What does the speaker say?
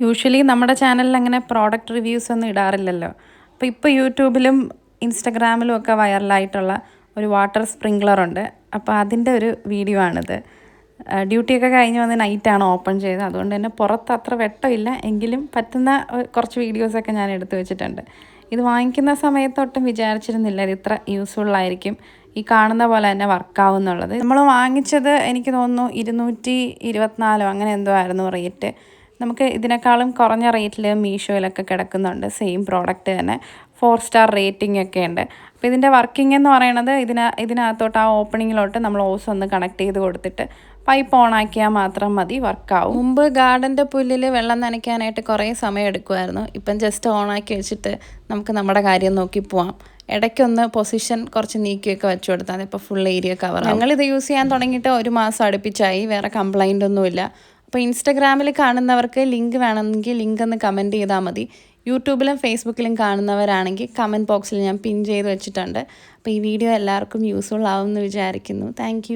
Usually നമ്മുടെ ചാനലിൽ അങ്ങനെ പ്രോഡക്റ്റ് റിവ്യൂസ് ഒന്നും ഇടാറില്ലല്ലോ. അപ്പോൾ ഇപ്പോൾ യൂട്യൂബിലും ഇൻസ്റ്റഗ്രാമിലും ഒക്കെ വൈറലായിട്ടുള്ള ഒരു വാട്ടർ സ്പ്രിങ്ക്ലറുണ്ട്. അപ്പോൾ അതിൻ്റെ ഒരു വീഡിയോ ആണിത്. ഡ്യൂട്ടിയൊക്കെ കഴിഞ്ഞ് വന്ന് നൈറ്റാണ് ഓപ്പൺ ചെയ്തത്. അതുകൊണ്ട് തന്നെ പുറത്ത് അത്ര വെട്ടമില്ല, എങ്കിലും പറ്റുന്ന കുറച്ച് വീഡിയോസൊക്കെ ഞാൻ എടുത്തു വെച്ചിട്ടുണ്ട്. ഇത് വാങ്ങിക്കുന്ന സമയത്തൊട്ടും വിചാരിച്ചിരുന്നില്ല ഇത് ഇത്ര യൂസ്ഫുള്ളായിരിക്കും, ഈ കാണുന്ന പോലെ തന്നെ വർക്കാവും എന്നുള്ളത്. നമ്മൾ വാങ്ങിച്ചത് എനിക്ക് തോന്നുന്നു 224 അങ്ങനെ എന്തോ ആയിരുന്നു റേറ്റ്. നമുക്ക് ഇതിനേക്കാളും കുറഞ്ഞ റേറ്റിൽ മീഷോയിലൊക്കെ കിടക്കുന്നുണ്ട് സെയിം പ്രോഡക്റ്റ് തന്നെ. 4 സ്റ്റാർ റേറ്റിംഗ് ഒക്കെ ഉണ്ട്. അപ്പോൾ ഇതിൻ്റെ വർക്കിംഗ് എന്ന് പറയുന്നത് ഇതിനകത്തോട്ട് ആ ഓപ്പണിങ്ങിലോട്ട് നമ്മൾ ഓസ് ഒന്ന് കണക്ട് ചെയ്ത് കൊടുത്തിട്ട് പൈപ്പ് ഓൺ ആക്കിയാൽ മാത്രം മതി, വർക്കാവും. മുമ്പ് ഗാർഡൻ്റെ പുല്ലിൽ വെള്ളം നനയ്ക്കാനായിട്ട് കുറേ സമയം എടുക്കുമായിരുന്നു. ഇപ്പം ജസ്റ്റ് ഓണാക്കി വെച്ചിട്ട് നമുക്ക് നമ്മുടെ കാര്യം നോക്കി പോവാം. ഇടയ്ക്കൊന്ന് പൊസിഷൻ കുറച്ച് നീക്കിയൊക്കെ വെച്ച് കൊടുത്താൽ മതി. ഇപ്പോൾ ഫുൾ ഏരിയ കവർ. ഞങ്ങളിത് യൂസ് ചെയ്യാൻ തുടങ്ങിയിട്ട് 1 മാസം അടുപ്പിച്ചായി. വേറെ കംപ്ലൈൻ്റ് ഒന്നുമില്ല. അപ്പോൾ ഇൻസ്റ്റഗ്രാമിൽ കാണുന്നവർക്ക് ലിങ്ക് വേണമെങ്കിൽ ലിങ്ക് ഒന്ന് കമൻറ്റ് ചെയ്താൽ മതി. യൂട്യൂബിലും ഫേസ്ബുക്കിലും കാണുന്നവരാണെങ്കിൽ കമൻറ്റ് ബോക്സിൽ ഞാൻ പിൻ ചെയ്ത് വെച്ചിട്ടുണ്ട്. അപ്പോൾ ഈ വീഡിയോ എല്ലാവർക്കും യൂസ്ഫുൾ ആവുമെന്ന് വിചാരിക്കുന്നു. താങ്ക്